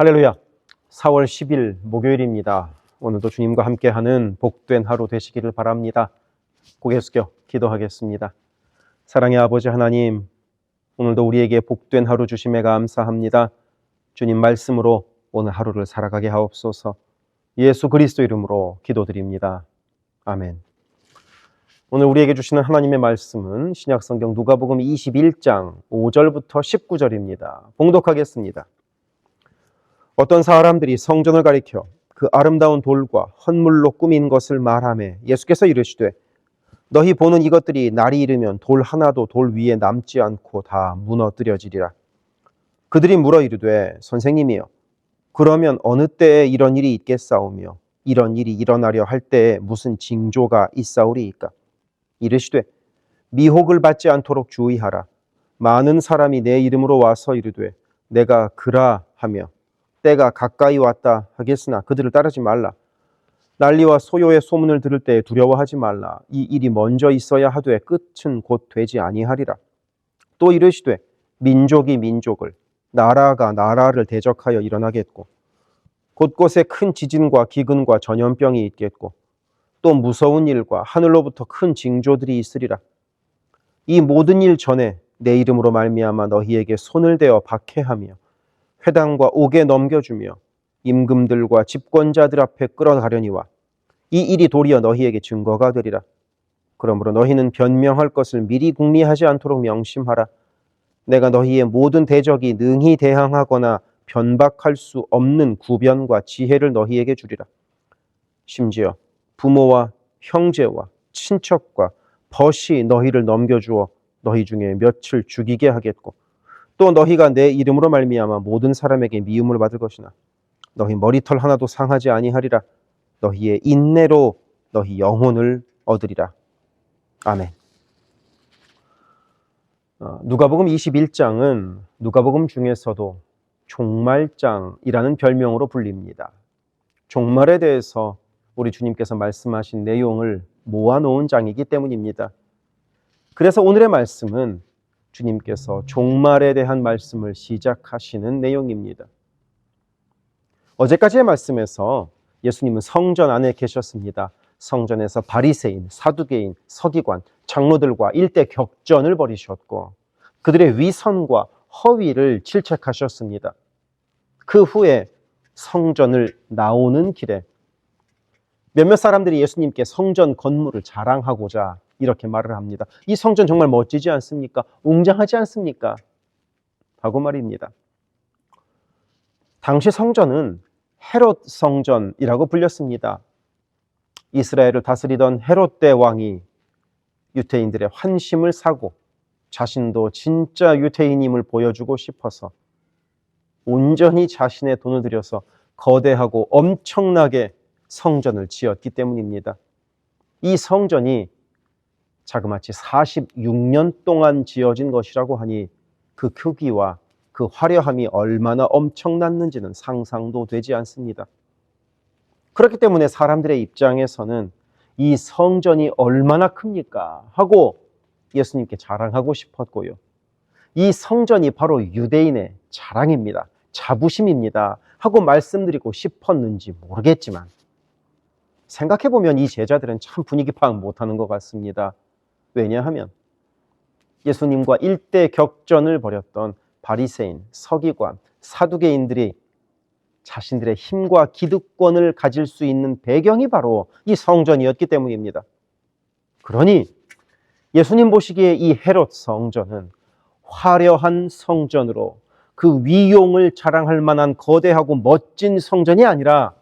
할렐루야. 4월 10일 목요일입니다. 오늘도 주님과 함께하는 복된 하루 되시기를 바랍니다. 고개 숙여 기도하겠습니다. 사랑의 아버지 하나님, 오늘도 우리에게 복된 하루 주심에 감사합니다. 주님 말씀으로 오늘 하루를 살아가게 하옵소서. 예수 그리스도 이름으로 기도드립니다. 아멘. 오늘 우리에게 주시는 하나님의 말씀은 신약성경 누가복음 21장 5절부터 19절입니다. 봉독하겠습니다. 어떤 사람들이 성전을 가리켜 그 아름다운 돌과 헌물로 꾸민 것을 말하매 예수께서 이르시되 너희 보는 이것들이 날이 이르면 돌 하나도 돌 위에 남지 않고 다 무너뜨려지리라. 그들이 물어 이르되 선생님이여 그러면 어느 때에 이런 일이 있겠사오며 이런 일이 일어나려 할 때에 무슨 징조가 있사오리이까? 이르시되 미혹을 받지 않도록 주의하라. 많은 사람이 내 이름으로 와서 이르되 내가 그라 하며 때가 가까이 왔다 하겠으나 그들을 따르지 말라. 난리와 소요의 소문을 들을 때 두려워하지 말라. 이 일이 먼저 있어야 하되 끝은 곧 되지 아니하리라. 또 이르시되 민족이 민족을 나라가 나라를 대적하여 일어나겠고 곳곳에 큰 지진과 기근과 전염병이 있겠고 또 무서운 일과 하늘로부터 큰 징조들이 있으리라. 이 모든 일 전에 내 이름으로 말미암아 너희에게 손을 대어 박해하며 회당과 옥에 넘겨주며 임금들과 집권자들 앞에 끌어가려니와 이 일이 도리어 너희에게 증거가 되리라. 그러므로 너희는 변명할 것을 미리 궁리하지 않도록 명심하라. 내가 너희의 모든 대적이 능히 대항하거나 변박할 수 없는 구변과 지혜를 너희에게 주리라. 심지어 부모와 형제와 친척과 벗이 너희를 넘겨주어 너희 중에 몇을 죽이게 하겠고 또 너희가 내 이름으로 말미암아 모든 사람에게 미움을 받을 것이나 너희 머리털 하나도 상하지 아니하리라. 너희의 인내로 너희 영혼을 얻으리라. 아멘. 누가복음 21장은 누가복음 중에서도 종말장이라는 별명으로 불립니다. 종말에 대해서 우리 주님께서 말씀하신 내용을 모아놓은 장이기 때문입니다. 그래서 오늘의 말씀은 주님께서 종말에 대한 말씀을 시작하시는 내용입니다. 어제까지의 말씀에서 예수님은 성전 안에 계셨습니다. 성전에서 바리새인, 사두개인, 서기관, 장로들과 일대 격전을 벌이셨고 그들의 위선과 허위를 질책하셨습니다. 그 후에 성전을 나오는 길에 몇몇 사람들이 예수님께 성전 건물을 자랑하고자 이렇게 말을 합니다. 이 성전 정말 멋지지 않습니까? 웅장하지 않습니까? 하고 말입니다. 당시 성전은 헤롯 성전이라고 불렸습니다. 이스라엘을 다스리던 헤롯 대왕이 유대인들의 환심을 사고 자신도 진짜 유대인임을 보여주고 싶어서 온전히 자신의 돈을 들여서 거대하고 엄청나게 성전을 지었기 때문입니다. 이 성전이 자그마치 46년 동안 지어진 것이라고 하니 그 크기와 그 화려함이 얼마나 엄청났는지는 상상도 되지 않습니다. 그렇기 때문에 사람들의 입장에서는 이 성전이 얼마나 큽니까? 하고 예수님께 자랑하고 싶었고요. 이 성전이 바로 유대인의 자랑입니다. 자부심입니다. 하고 말씀드리고 싶었는지 모르겠지만 생각해보면 이 제자들은 참 분위기 파악 못하는 것 같습니다. 왜냐하면 예수님과 일대 격전을 벌였던 바리새인, 서기관, 사두개인들이 자신들의 힘과 기득권을 가질 수 있는 배경이 바로 이 성전이었기 때문입니다. 그러니 예수님 보시기에 이 헤롯 성전은 화려한 성전으로 그 위용을 자랑할 만한 거대하고 멋진 성전이 아니라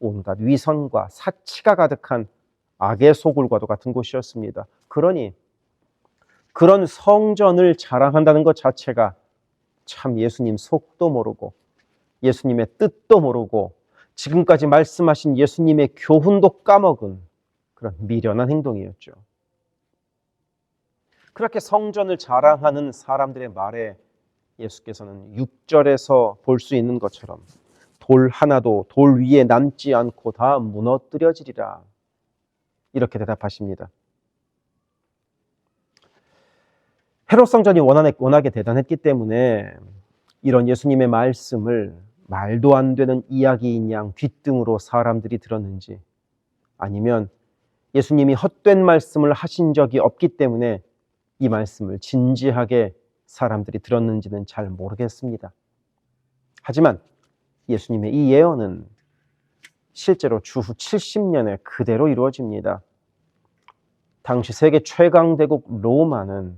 온갖 위선과 사치가 가득한 악의 소굴과도 같은 곳이었습니다. 그러니 그런 성전을 자랑한다는 것 자체가 참 예수님 속도 모르고 예수님의 뜻도 모르고 지금까지 말씀하신 예수님의 교훈도 까먹은 그런 미련한 행동이었죠. 그렇게 성전을 자랑하는 사람들의 말에 예수께서는 6절에서 볼 수 있는 것처럼 돌 하나도 돌 위에 남지 않고 다 무너뜨려지리라 이렇게 대답하십니다. 헤롯 성전이 워낙에 대단했기 때문에 이런 예수님의 말씀을 말도 안 되는 이야기인 양 뒷등으로 사람들이 들었는지, 아니면 예수님이 헛된 말씀을 하신 적이 없기 때문에 이 말씀을 진지하게 사람들이 들었는지는 잘 모르겠습니다. 하지만 예수님의 이 예언은 실제로 주후 70년에 그대로 이루어집니다. 당시 세계 최강대국 로마는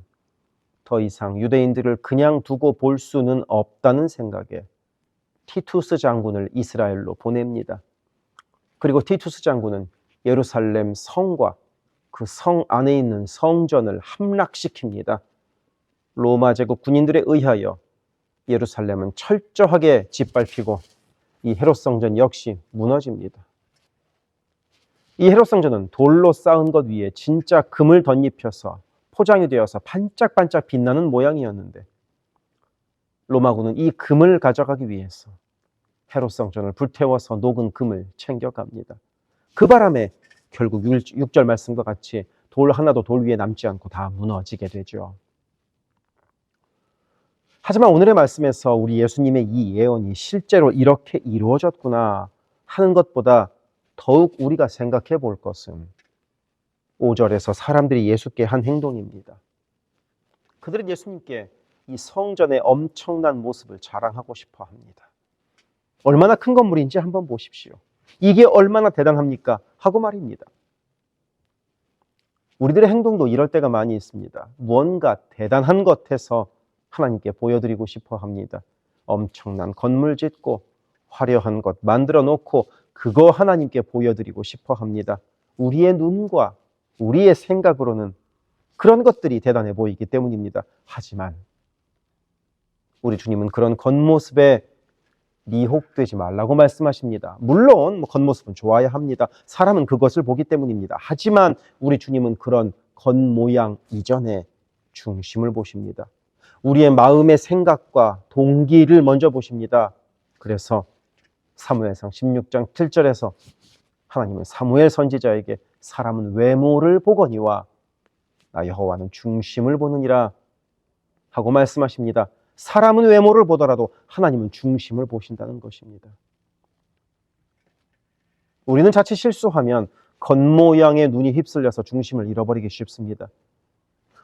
더 이상 유대인들을 그냥 두고 볼 수는 없다는 생각에 티투스 장군을 이스라엘로 보냅니다. 그리고 티투스 장군은 예루살렘 성과 그 성 안에 있는 성전을 함락시킵니다. 로마 제국 군인들에 의하여 예루살렘은 철저하게 짓밟히고 이 헤롯 성전 역시 무너집니다. 이 헤롯 성전은 돌로 쌓은 것 위에 진짜 금을 덧입혀서 포장이 되어서 반짝반짝 빛나는 모양이었는데, 로마군은 이 금을 가져가기 위해서 헤롯 성전을 불태워서 녹은 금을 챙겨갑니다. 그 바람에 결국 6절 말씀과 같이 돌 하나도 돌 위에 남지 않고 다 무너지게 되죠. 하지만 오늘의 말씀에서 우리 예수님의 이 예언이 실제로 이렇게 이루어졌구나 하는 것보다 더욱 우리가 생각해 볼 것은 5절에서 사람들이 예수께 한 행동입니다. 그들은 예수님께 이 성전의 엄청난 모습을 자랑하고 싶어 합니다. 얼마나 큰 건물인지 한번 보십시오. 이게 얼마나 대단합니까? 하고 말입니다. 우리들의 행동도 이럴 때가 많이 있습니다. 무언가 대단한 것 해서 하나님께 보여드리고 싶어 합니다. 엄청난 건물 짓고 화려한 것 만들어 놓고 그거 하나님께 보여드리고 싶어 합니다. 우리의 눈과 우리의 생각으로는 그런 것들이 대단해 보이기 때문입니다. 하지만 우리 주님은 그런 겉모습에 미혹되지 말라고 말씀하십니다. 물론 겉모습은 좋아야 합니다. 사람은 그것을 보기 때문입니다. 하지만 우리 주님은 그런 겉모양 이전에 중심을 보십니다. 우리의 마음의 생각과 동기를 먼저 보십니다. 그래서 사무엘상 16장 7절에서 하나님은 사무엘 선지자에게 사람은 외모를 보거니와 나 여호와는 중심을 보느니라 하고 말씀하십니다. 사람은 외모를 보더라도 하나님은 중심을 보신다는 것입니다. 우리는 자칫 실수하면 겉모양의 눈이 휩쓸려서 중심을 잃어버리기 쉽습니다.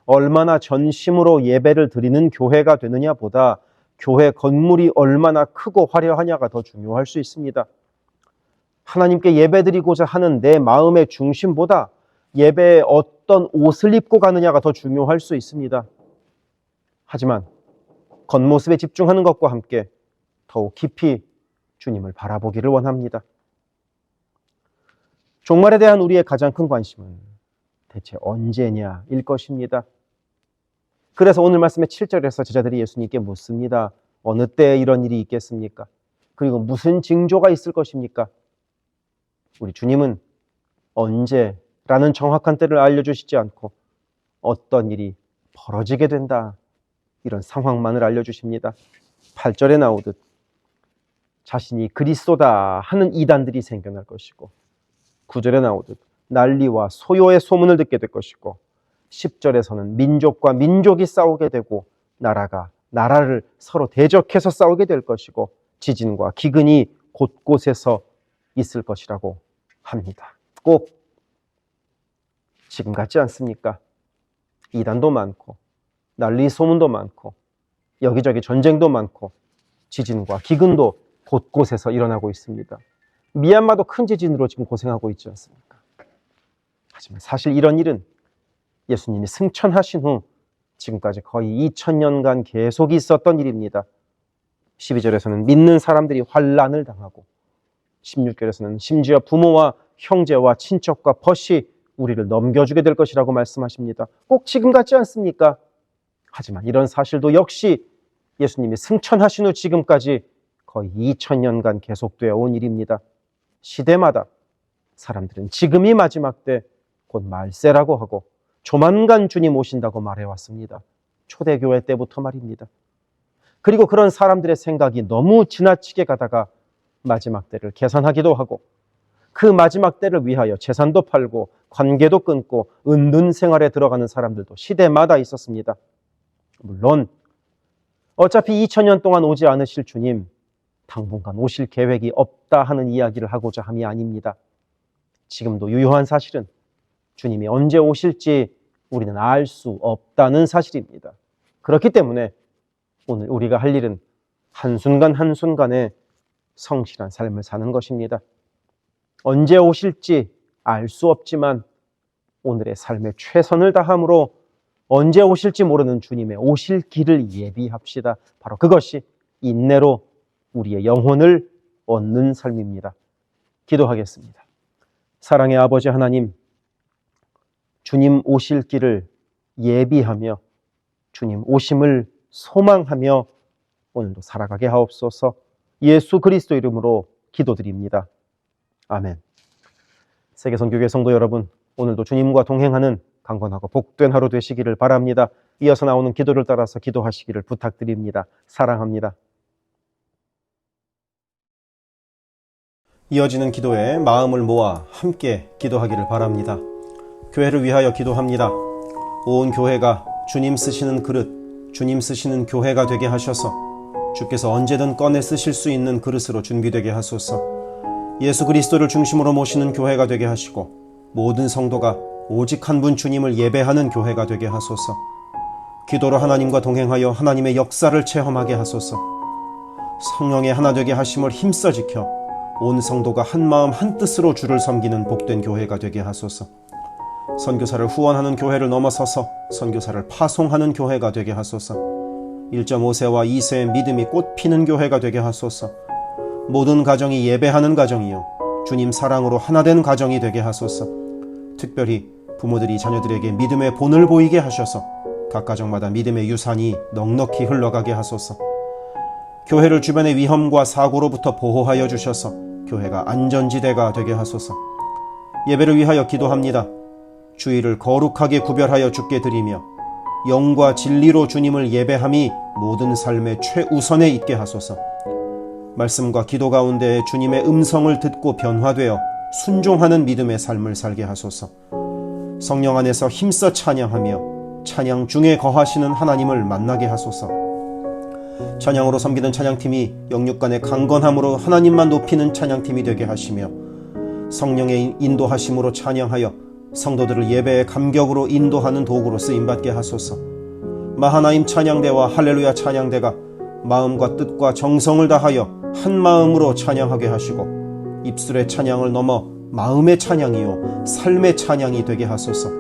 얼마나 전심으로 예배를 드리는 교회가 되느냐 보다 교회 건물이 얼마나 크고 화려하냐가 더 중요할 수 있습니다. 하나님께 예배드리고자 하는 내 마음의 중심보다 예배에 어떤 옷을 입고 가느냐가 더 중요할 수 있습니다. 하지만 겉모습에 집중하는 것과 함께 더욱 깊이 주님을 바라보기를 원합니다. 종말에 대한 우리의 가장 큰 관심은 대체 언제냐일 것입니다. 그래서 오늘 말씀의 7절에서 제자들이 예수님께 묻습니다. 어느 때에 이런 일이 있겠습니까? 그리고 무슨 징조가 있을 것입니까? 우리 주님은 언제라는 정확한 때를 알려주시지 않고 어떤 일이 벌어지게 된다, 이런 상황만을 알려주십니다. 8절에 나오듯 자신이 그리스도다 하는 이단들이 생겨날 것이고, 9절에 나오듯 난리와 소요의 소문을 듣게 될 것이고, 10절에서는 민족과 민족이 싸우게 되고 나라가 나라를 서로 대적해서 싸우게 될 것이고 지진과 기근이 곳곳에서 있을 것이라고 합니다. 꼭 지금 같지 않습니까? 이단도 많고 난리 소문도 많고 여기저기 전쟁도 많고 지진과 기근도 곳곳에서 일어나고 있습니다. 미얀마도 큰 지진으로 지금 고생하고 있지 않습니까? 하지만 사실 이런 일은 예수님이 승천하신 후 지금까지 거의 2000년간 계속 있었던 일입니다. 12절에서는 믿는 사람들이 환난을 당하고 16절에서는 심지어 부모와 형제와 친척과 벗이 우리를 넘겨주게 될 것이라고 말씀하십니다. 꼭 지금 같지 않습니까? 하지만 이런 사실도 역시 예수님이 승천하신 후 지금까지 거의 2000년간 계속되어 온 일입니다. 시대마다 사람들은 지금이 마지막 때 곧 말세라고 하고 조만간 주님 오신다고 말해왔습니다. 초대교회 때부터 말입니다. 그리고 그런 사람들의 생각이 너무 지나치게 가다가 마지막 때를 계산하기도 하고 그 마지막 때를 위하여 재산도 팔고 관계도 끊고 은둔 생활에 들어가는 사람들도 시대마다 있었습니다. 물론 어차피 2000년 동안 오지 않으실 주님, 당분간 오실 계획이 없다 하는 이야기를 하고자 함이 아닙니다. 지금도 유효한 사실은 주님이 언제 오실지 우리는 알 수 없다는 사실입니다. 그렇기 때문에 오늘 우리가 할 일은 한순간 한순간에 성실한 삶을 사는 것입니다. 언제 오실지 알 수 없지만 오늘의 삶에 최선을 다함으로 언제 오실지 모르는 주님의 오실 길을 예비합시다. 바로 그것이 인내로 우리의 영혼을 얻는 삶입니다. 기도하겠습니다. 사랑의 아버지 하나님, 주님 오실 길을 예비하며 주님 오심을 소망하며 오늘도 살아가게 하옵소서. 예수 그리스도 이름으로 기도드립니다. 아멘. 세계선교회 성도 여러분, 오늘도 주님과 동행하는 강건하고 복된 하루 되시기를 바랍니다. 이어서 나오는 기도를 따라서 기도하시기를 부탁드립니다. 사랑합니다. 이어지는 기도에 마음을 모아 함께 기도하기를 바랍니다. 교회를 위하여 기도합니다. 온 교회가 주님 쓰시는 그릇, 주님 쓰시는 교회가 되게 하셔서 주께서 언제든 꺼내 쓰실 수 있는 그릇으로 준비되게 하소서. 예수 그리스도를 중심으로 모시는 교회가 되게 하시고 모든 성도가 오직 한 분 주님을 예배하는 교회가 되게 하소서. 기도로 하나님과 동행하여 하나님의 역사를 체험하게 하소서. 성령의 하나 되게 하심을 힘써 지켜 온 성도가 한 마음 한 뜻으로 주를 섬기는 복된 교회가 되게 하소서. 선교사를 후원하는 교회를 넘어서서 선교사를 파송하는 교회가 되게 하소서. 1.5세와 2세의 믿음이 꽃피는 교회가 되게 하소서. 모든 가정이 예배하는 가정이요 주님 사랑으로 하나 된 가정이 되게 하소서. 특별히 부모들이 자녀들에게 믿음의 본을 보이게 하셔서 각 가정마다 믿음의 유산이 넉넉히 흘러가게 하소서. 교회를 주변의 위험과 사고로부터 보호하여 주셔서 교회가 안전지대가 되게 하소서. 예배를 위하여 기도합니다. 주일을 거룩하게 구별하여 주께 드리며 영과 진리로 주님을 예배함이 모든 삶의 최우선에 있게 하소서. 말씀과 기도 가운데 주님의 음성을 듣고 변화되어 순종하는 믿음의 삶을 살게 하소서. 성령 안에서 힘써 찬양하며 찬양 중에 거하시는 하나님을 만나게 하소서. 찬양으로 섬기는 찬양팀이 영육간의 강건함으로 하나님만 높이는 찬양팀이 되게 하시며 성령의 인도하심으로 찬양하여 성도들을 예배의 감격으로 인도하는 도구로 쓰임받게 하소서. 마하나임 찬양대와 할렐루야 찬양대가 마음과 뜻과 정성을 다하여 한 마음으로 찬양하게 하시고 입술의 찬양을 넘어 마음의 찬양이요 삶의 찬양이 되게 하소서.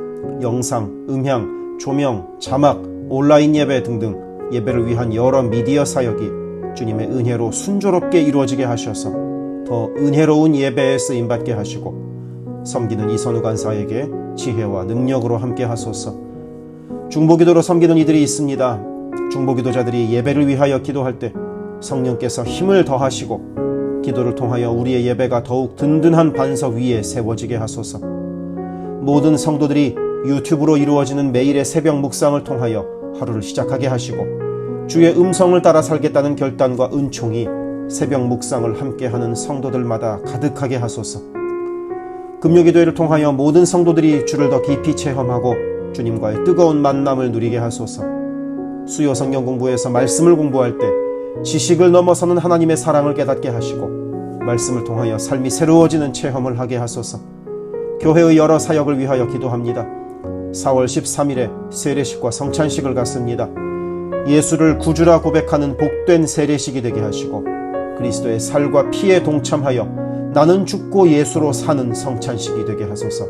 영상, 음향, 조명, 자막, 온라인 예배 등등 예배를 위한 여러 미디어 사역이 주님의 은혜로 순조롭게 이루어지게 하셔서 더 은혜로운 예배에 쓰임받게 하시고 섬기는 이선우 간사에게 지혜와 능력으로 함께 하소서. 중보기도로 섬기는 이들이 있습니다. 중보기도자들이 예배를 위하여 기도할 때 성령께서 힘을 더하시고 기도를 통하여 우리의 예배가 더욱 든든한 반석 위에 세워지게 하소서. 모든 성도들이 유튜브로 이루어지는 매일의 새벽 묵상을 통하여 하루를 시작하게 하시고 주의 음성을 따라 살겠다는 결단과 은총이 새벽 묵상을 함께하는 성도들마다 가득하게 하소서. 금요기도회를 통하여 모든 성도들이 주를 더 깊이 체험하고 주님과의 뜨거운 만남을 누리게 하소서. 수요 성경 공부에서 말씀을 공부할 때 지식을 넘어서는 하나님의 사랑을 깨닫게 하시고 말씀을 통하여 삶이 새로워지는 체험을 하게 하소서. 교회의 여러 사역을 위하여 기도합니다. 4월 13일에 세례식과 성찬식을 갖습니다. 예수를 구주라 고백하는 복된 세례식이 되게 하시고 그리스도의 살과 피에 동참하여 나는 죽고 예수로 사는 성찬식이 되게 하소서.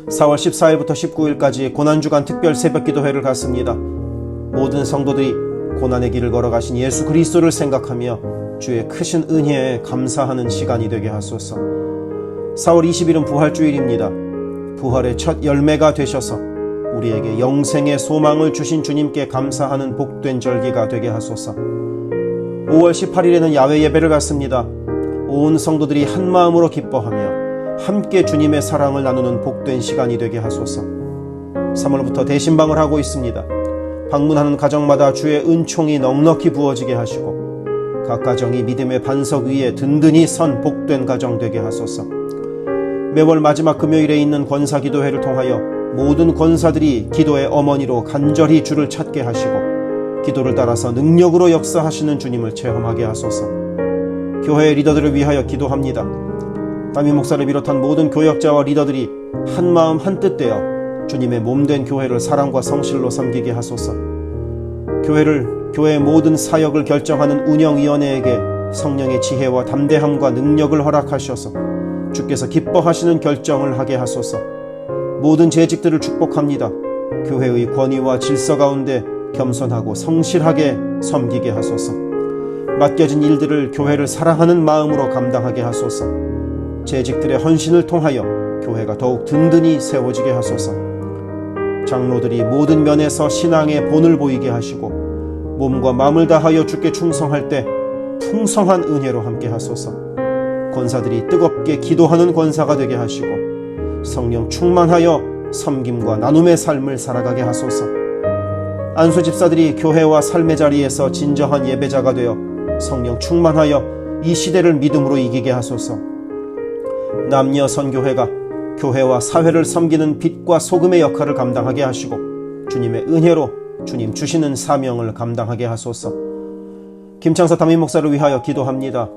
4월 14일부터 19일까지 고난주간 특별 새벽기도회를 갖습니다. 모든 성도들이 고난의 길을 걸어가신 예수 그리스도를 생각하며 주의 크신 은혜에 감사하는 시간이 되게 하소서. 4월 20일은 부활주일입니다. 부활의 첫 열매가 되셔서 우리에게 영생의 소망을 주신 주님께 감사하는 복된 절기가 되게 하소서. 5월 18일에는 야외 예배를 갖습니다. 온 성도들이 한 마음으로 기뻐하며 함께 주님의 사랑을 나누는 복된 시간이 되게 하소서. 3월부터 대신방을 하고 있습니다. 방문하는 가정마다 주의 은총이 넉넉히 부어지게 하시고 각 가정이 믿음의 반석 위에 든든히 선 복된 가정 되게 하소서. 매월 마지막 금요일에 있는 권사기도회를 통하여 모든 권사들이 기도의 어머니로 간절히 주를 찾게 하시고 기도를 따라서 능력으로 역사하시는 주님을 체험하게 하소서. 교회의 리더들을 위하여 기도합니다. 담임 목사를 비롯한 모든 교역자와 리더들이 한마음 한뜻 되어 주님의 몸된 교회를 사랑과 성실로 섬기게 하소서. 교회의 모든 사역을 결정하는 운영위원회에게 성령의 지혜와 담대함과 능력을 허락하셔서 주께서 기뻐하시는 결정을 하게 하소서. 모든 재직들을 축복합니다. 교회의 권위와 질서 가운데 겸손하고 성실하게 섬기게 하소서. 맡겨진 일들을 교회를 사랑하는 마음으로 감당하게 하소서. 재직들의 헌신을 통하여 교회가 더욱 든든히 세워지게 하소서. 장로들이 모든 면에서 신앙의 본을 보이게 하시고 몸과 마음을 다하여 주께 충성할 때 풍성한 은혜로 함께 하소서. 권사들이 뜨겁게 기도하는 권사가 되게 하시고 성령 충만하여 섬김과 나눔의 삶을 살아가게 하소서. 안수 집사들이 교회와 삶의 자리에서 진정한 예배자가 되어 성령 충만하여 이 시대를 믿음으로 이기게 하소서. 남녀 선교회가 교회와 사회를 섬기는 빛과 소금의 역할을 감당하게 하시고 주님의 은혜로 주님 주시는 사명을 감당하게 하소서. 김창서 담임 목사를 위하여 기도합니다.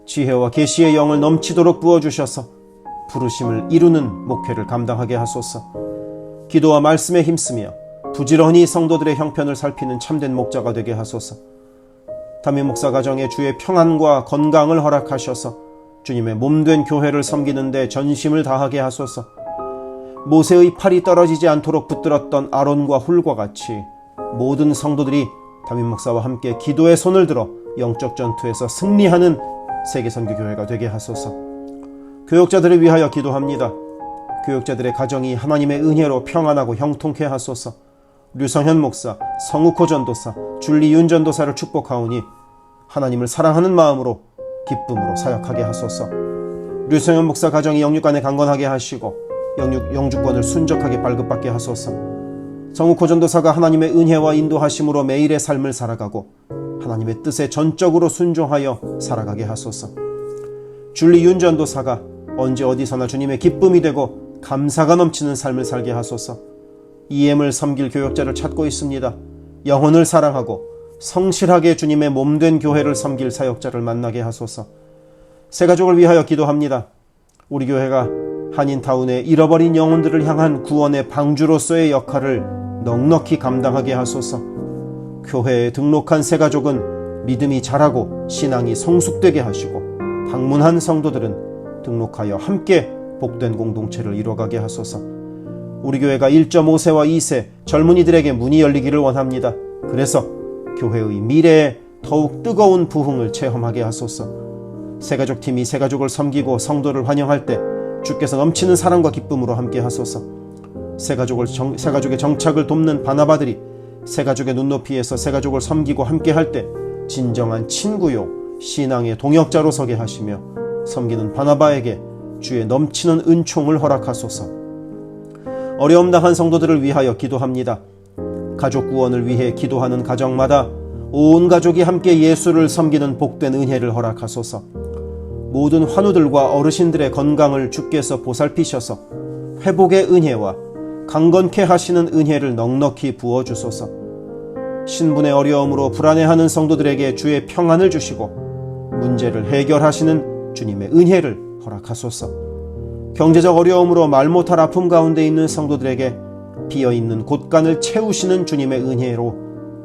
지혜와 계시의 영을 넘치도록 부어주셔서 부르심을 이루는 목회를 감당하게 하소서. 기도와 말씀에 힘쓰며 부지런히 성도들의 형편을 살피는 참된 목자가 되게 하소서. 담임 목사 가정에 주의 평안과 건강을 허락하셔서 주님의 몸된 교회를 섬기는 데 전심을 다하게 하소서. 모세의 팔이 떨어지지 않도록 붙들었던 아론과 훌과 같이 모든 성도들이 담임 목사와 함께 기도의 손을 들어 영적 전투에서 승리하는 세계선교교회가 되게 하소서. 교역자들을 위하여 기도합니다. 교역자들의 가정이 하나님의 은혜로 평안하고 형통케 하소서. 류성현 목사, 성욱호 전도사, 줄리윤 전도사를 축복하오니 하나님을 사랑하는 마음으로 기쁨으로 사역하게 하소서. 류성현 목사 가정이 영육간에 강건하게 하시고 영주권을 순적하게 발급받게 하소서. 성욱호 전도사가 하나님의 은혜와 인도하심으로 매일의 삶을 살아가고 하나님의 뜻에 전적으로 순종하여 살아가게 하소서. 줄리윤 전도사가 언제 어디서나 주님의 기쁨이 되고 감사가 넘치는 삶을 살게 하소서. EM을 섬길 교역자를 찾고 있습니다. 영혼을 사랑하고 성실하게 주님의 몸된 교회를 섬길 사역자를 만나게 하소서. 새가족을 위하여 기도합니다. 우리 교회가 한인타운의 잃어버린 영혼들을 향한 구원의 방주로서의 역할을 넉넉히 감당하게 하소서. 교회에 등록한 새가족은 믿음이 자라고 신앙이 성숙되게 하시고 방문한 성도들은 등록하여 함께 복된 공동체를 이뤄가게 하소서. 우리 교회가 1.5세와 2세 젊은이들에게 문이 열리기를 원합니다. 그래서 교회의 미래에 더욱 뜨거운 부흥을 체험하게 하소서. 새가족팀이 새가족을 섬기고 성도를 환영할 때 주께서 넘치는 사랑과 기쁨으로 함께 하소서. 새가족의 정착을 돕는 바나바들이 새가족의 눈높이에서 새가족을 섬기고 함께 할 때 진정한 친구요 신앙의 동역자로 서게 하시며 섬기는 바나바에게 주의 넘치는 은총을 허락하소서. 어려움 당한 성도들을 위하여 기도합니다. 가족 구원을 위해 기도하는 가정마다 온 가족이 함께 예수를 섬기는 복된 은혜를 허락하소서. 모든 환우들과 어르신들의 건강을 주께서 보살피셔서 회복의 은혜와 강건케 하시는 은혜를 넉넉히 부어주소서. 신분의 어려움으로 불안해하는 성도들에게 주의 평안을 주시고 문제를 해결하시는 주님의 은혜를 허락하소서. 경제적 어려움으로 말 못할 아픔 가운데 있는 성도들에게 비어있는 곳간을 채우시는 주님의 은혜로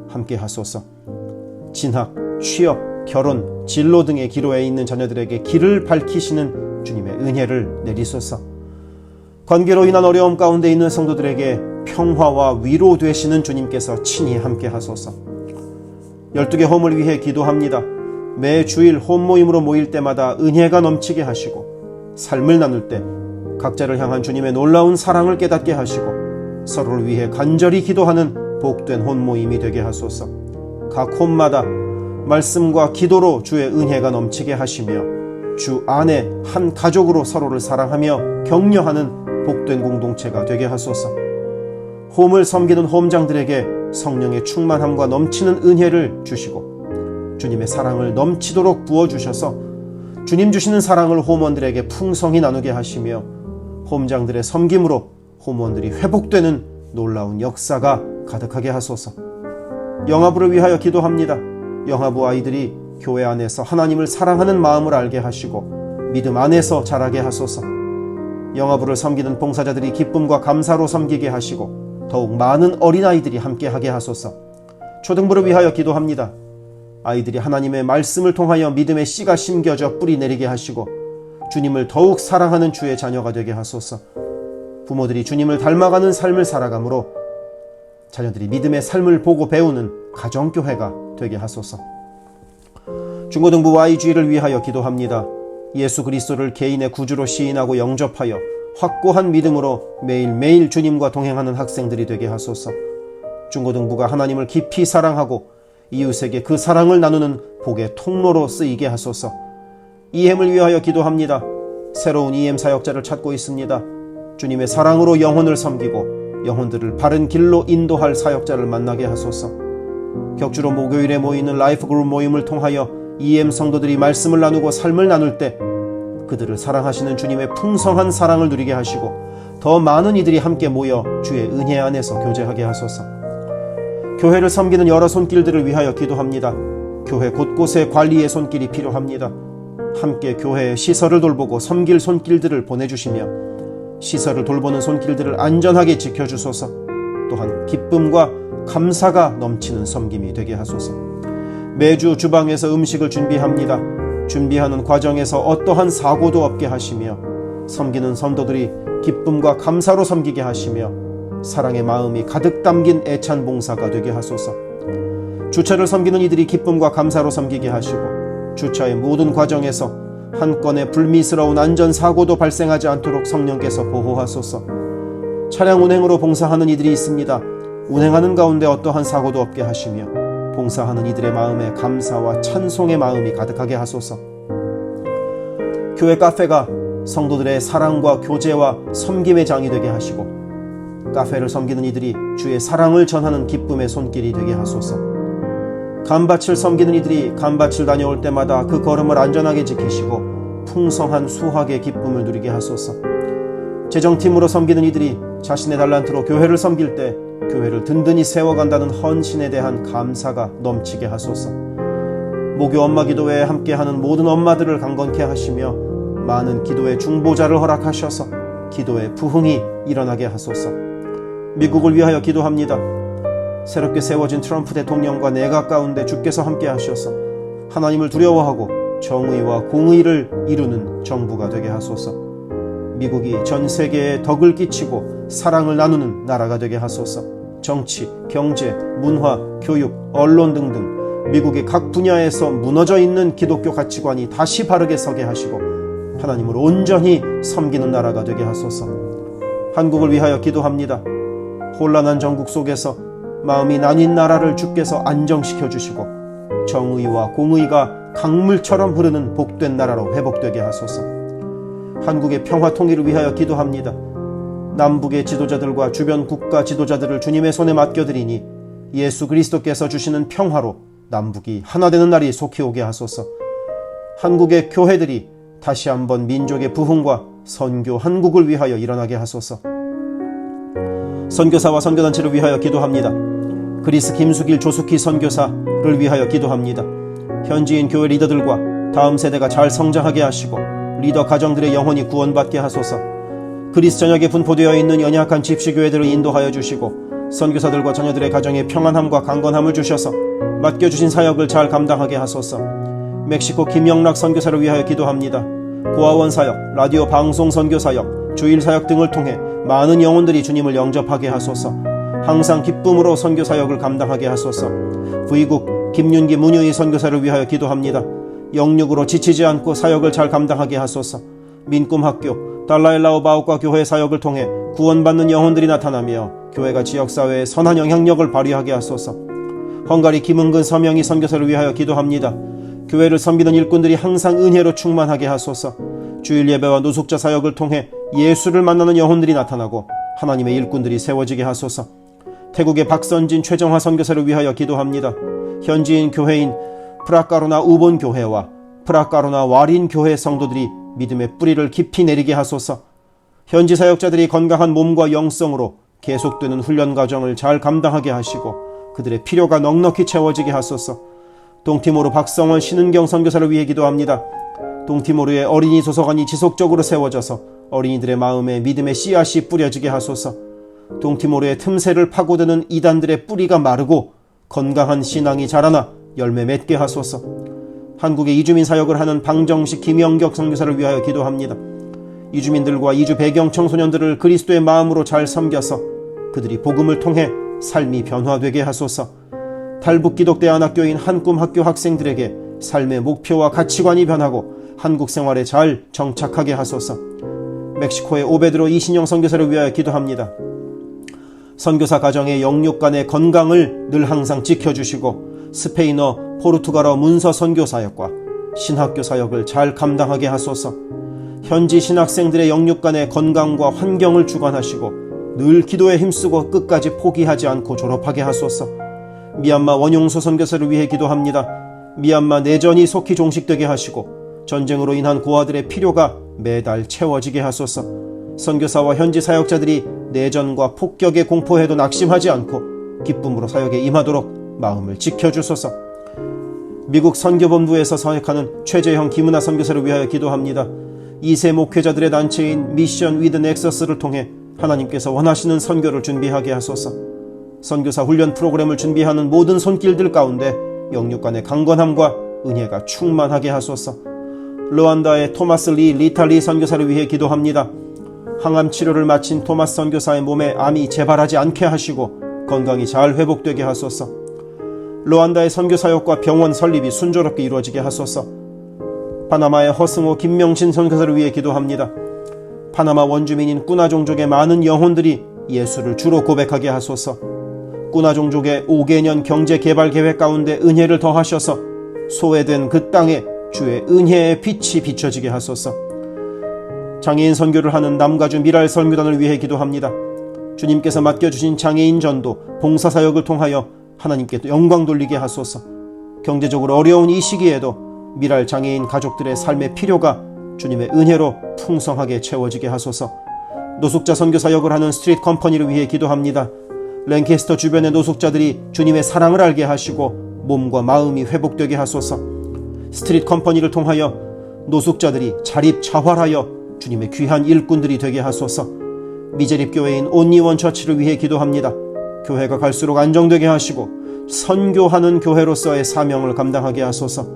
함께 하소서. 진학, 취업, 결혼, 진로 등의 기로에 있는 자녀들에게 길을 밝히시는 주님의 은혜를 내리소서. 관계로 인한 어려움 가운데 있는 성도들에게 평화와 위로 되시는 주님께서 친히 함께 하소서. 12개 홈을 위해 기도합니다. 매 주일 홈 모임으로 모일 때마다 은혜가 넘치게 하시고 삶을 나눌 때 각자를 향한 주님의 놀라운 사랑을 깨닫게 하시고 서로를 위해 간절히 기도하는 복된 홈 모임이 되게 하소서. 각 홈마다 말씀과 기도로 주의 은혜가 넘치게 하시며 주 안에 한 가족으로 서로를 사랑하며 격려하는 복된 공동체가 되게 하소서. 홈을 섬기는 홈장들에게 성령의 충만함과 넘치는 은혜를 주시고 주님의 사랑을 넘치도록 부어주셔서 주님 주시는 사랑을 홈원들에게 풍성히 나누게 하시며 홈장들의 섬김으로 홈원들이 회복되는 놀라운 역사가 가득하게 하소서. 영아부를 위하여 기도합니다. 영아부 아이들이 교회 안에서 하나님을 사랑하는 마음을 알게 하시고 믿음 안에서 자라게 하소서. 영화부를 섬기는 봉사자들이 기쁨과 감사로 섬기게 하시고 더욱 많은 어린아이들이 함께하게 하소서. 초등부를 위하여 기도합니다. 아이들이 하나님의 말씀을 통하여 믿음의 씨가 심겨져 뿌리 내리게 하시고 주님을 더욱 사랑하는 주의 자녀가 되게 하소서. 부모들이 주님을 닮아가는 삶을 살아가므로 자녀들이 믿음의 삶을 보고 배우는 가정교회가 되게 하소서. 중고등부 YG를 위하여 기도합니다. 예수 그리스도를 개인의 구주로 시인하고 영접하여 확고한 믿음으로 매일매일 주님과 동행하는 학생들이 되게 하소서. 중고등부가 하나님을 깊이 사랑하고 이웃에게 그 사랑을 나누는 복의 통로로 쓰이게 하소서. EM을 위하여 기도합니다. 새로운 EM 사역자를 찾고 있습니다. 주님의 사랑으로 영혼을 섬기고 영혼들을 바른 길로 인도할 사역자를 만나게 하소서. 격주로 목요일에 모이는 라이프 그룹 모임을 통하여 EM 성도들이 말씀을 나누고 삶을 나눌 때 그들을 사랑하시는 주님의 풍성한 사랑을 누리게 하시고 더 많은 이들이 함께 모여 주의 은혜 안에서 교제하게 하소서. 교회를 섬기는 여러 손길들을 위하여 기도합니다. 교회 곳곳에 관리의 손길이 필요합니다. 함께 교회의 시설을 돌보고 섬길 손길들을 보내주시며 시설을 돌보는 손길들을 안전하게 지켜주소서. 또한 기쁨과 감사가 넘치는 섬김이 되게 하소서. 매주 주방에서 음식을 준비합니다. 준비하는 과정에서 어떠한 사고도 없게 하시며 섬기는 성도들이 기쁨과 감사로 섬기게 하시며 사랑의 마음이 가득 담긴 애찬 봉사가 되게 하소서. 주차를 섬기는 이들이 기쁨과 감사로 섬기게 하시고 주차의 모든 과정에서 한 건의 불미스러운 안전사고도 발생하지 않도록 성령께서 보호하소서. 차량 운행으로 봉사하는 이들이 있습니다. 운행하는 가운데 어떠한 사고도 없게 하시며 봉사하는 이들의 마음에 감사와 찬송의 마음이 가득하게 하소서. 교회 카페가 성도들의 사랑과 교제와 섬김의 장이 되게 하시고 카페를 섬기는 이들이 주의 사랑을 전하는 기쁨의 손길이 되게 하소서. 감밭을 섬기는 이들이 감밭을 다녀올 때마다 그 걸음을 안전하게 지키시고 풍성한 수확의 기쁨을 누리게 하소서. 재정팀으로 섬기는 이들이 자신의 달란트로 교회를 섬길 때 교회를 든든히 세워간다는 헌신에 대한 감사가 넘치게 하소서. 목요 엄마 기도회에 함께하는 모든 엄마들을 강건케 하시며 많은 기도의 중보자를 허락하셔서 기도의 부흥이 일어나게 하소서. 미국을 위하여 기도합니다. 새롭게 세워진 트럼프 대통령과 내각 가운데 주께서 함께 하셔서 하나님을 두려워하고 정의와 공의를 이루는 정부가 되게 하소서. 미국이 전 세계에 덕을 끼치고 사랑을 나누는 나라가 되게 하소서. 정치, 경제, 문화, 교육, 언론 등등 미국의 각 분야에서 무너져 있는 기독교 가치관이 다시 바르게 서게 하시고 하나님을 온전히 섬기는 나라가 되게 하소서. 한국을 위하여 기도합니다. 혼란한 전국 속에서 마음이 나뉜 나라를 주께서 안정시켜 주시고 정의와 공의가 강물처럼 흐르는 복된 나라로 회복되게 하소서. 한국의 평화 통일을 위하여 기도합니다. 남북의 지도자들과 주변 국가 지도자들을 주님의 손에 맡겨드리니 예수 그리스도께서 주시는 평화로 남북이 하나 되는 날이 속히 오게 하소서. 한국의 교회들이 다시 한번 민족의 부흥과 선교 한국을 위하여 일어나게 하소서. 선교사와 선교단체를 위하여 기도합니다. 그리스 김수길 조숙희 선교사를 위하여 기도합니다. 현지인 교회 리더들과 다음 세대가 잘 성장하게 하시고 리더 가정들의 영혼이 구원받게 하소서. 그리스 전역에 분포되어 있는 연약한 집시교회들을 인도하여 주시고 선교사들과 자녀들의 가정에 평안함과 강건함을 주셔서 맡겨주신 사역을 잘 감당하게 하소서. 멕시코 김영락 선교사를 위하여 기도합니다. 고아원 사역, 라디오 방송 선교 사역, 주일 사역 등을 통해 많은 영혼들이 주님을 영접하게 하소서. 항상 기쁨으로 선교 사역을 감당하게 하소서. V국 김윤기 문유희 선교사를 위하여 기도합니다. 영육으로 지치지 않고 사역을 잘 감당하게 하소서. 민꿈학교, 달라일라오 바오과 교회 사역을 통해 구원받는 영혼들이 나타나며 교회가 지역사회에 선한 영향력을 발휘하게 하소서. 헝가리 김은근 서명희 선교사를 위하여 기도합니다. 교회를 섬기는 일꾼들이 항상 은혜로 충만하게 하소서. 주일 예배와 노숙자 사역을 통해 예수를 만나는 영혼들이 나타나고 하나님의 일꾼들이 세워지게 하소서. 태국의 박선진 최정화 선교사를 위하여 기도합니다. 현지인 교회인 프라카로나 우본 교회와 프라카로나 와린 교회 성도들이 믿음의 뿌리를 깊이 내리게 하소서. 현지 사역자들이 건강한 몸과 영성으로 계속되는 훈련 과정을 잘 감당하게 하시고 그들의 필요가 넉넉히 채워지게 하소서. 동티모르 박성원 신은경 선교사를 위해 기도합니다. 동티모르의 어린이 도서관이 지속적으로 세워져서 어린이들의 마음에 믿음의 씨앗이 뿌려지게 하소서. 동티모르의 틈새를 파고드는 이단들의 뿌리가 마르고 건강한 신앙이 자라나 열매 맺게 하소서. 한국의 이주민 사역을 하는 방정식 김영격 선교사를 위하여 기도합니다. 이주민들과 이주 배경 청소년들을 그리스도의 마음으로 잘 섬겨서 그들이 복음을 통해 삶이 변화되게 하소서. 탈북기독대안학교인 한꿈학교 학생들에게 삶의 목표와 가치관이 변하고 한국 생활에 잘 정착하게 하소서. 멕시코의 오베드로 이신영 선교사를 위하여 기도합니다. 선교사 가정의 영육 간의 건강을 늘 항상 지켜주시고 스페인어, 포르투갈어 문서 선교 사역과 신학교 사역을 잘 감당하게 하소서. 현지 신학생들의 영육 간의 건강과 환경을 주관하시고 늘 기도에 힘쓰고 끝까지 포기하지 않고 졸업하게 하소서. 미얀마 원용수 선교사를 위해 기도합니다. 미얀마 내전이 속히 종식되게 하시고 전쟁으로 인한 고아들의 필요가 매달 채워지게 하소서. 선교사와 현지 사역자들이 내전과 폭격의 공포에도 낙심하지 않고 기쁨으로 사역에 임하도록 마음을 지켜주소서. 미국 선교본부에서 사역하는 최재형 김은하 선교사를 위하여 기도합니다. 2세 목회자들의 단체인 미션 위드 넥서스를 통해 하나님께서 원하시는 선교를 준비하게 하소서. 선교사 훈련 프로그램을 준비하는 모든 손길들 가운데 영육 간의 강건함과 은혜가 충만하게 하소서. 르완다의 토마스 리 리탈리 선교사를 위해 기도합니다. 항암 치료를 마친 토마스 선교사의 몸에 암이 재발하지 않게 하시고 건강이 잘 회복되게 하소서. 르완다의 선교사역과 병원 설립이 순조롭게 이루어지게 하소서. 파나마의 허승호 김명신 선교사를 위해 기도합니다. 파나마 원주민인 꾸나 종족의 많은 영혼들이 예수를 주로 고백하게 하소서. 꾸나 종족의 5개년 경제 개발 계획 가운데 은혜를 더하셔서 소외된 그 땅에 주의 은혜의 빛이 비춰지게 하소서. 장애인 선교를 하는 남가주 미랄 선교단을 위해 기도합니다. 주님께서 맡겨주신 장애인 전도, 봉사사역을 통하여 하나님께 영광 돌리게 하소서. 경제적으로 어려운 이 시기에도 미랄 장애인 가족들의 삶의 필요가 주님의 은혜로 풍성하게 채워지게 하소서. 노숙자 선교사역을 하는 스트리트 컴퍼니를 위해 기도합니다. 랭캐스터 주변의 노숙자들이 주님의 사랑을 알게 하시고 몸과 마음이 회복되게 하소서. 스트리트 컴퍼니를 통하여 노숙자들이 자립자활하여 주님의 귀한 일꾼들이 되게 하소서. 미제립교회인 온리원 처치를 위해 기도합니다. 교회가 갈수록 안정되게 하시고 선교하는 교회로서의 사명을 감당하게 하소서.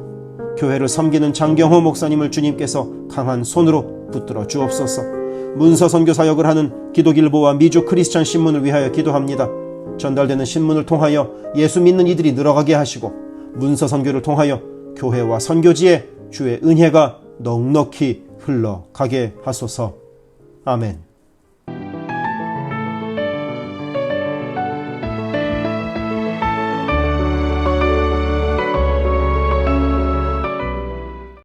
교회를 섬기는 장경호 목사님을 주님께서 강한 손으로 붙들어 주옵소서. 문서 선교 사역을 하는 기독일보와 미주 크리스천 신문을 위하여 기도합니다. 전달되는 신문을 통하여 예수 믿는 이들이 늘어가게 하시고 문서 선교를 통하여 교회와 선교지에 주의 은혜가 넉넉히 흘러가게 하소서. 아멘.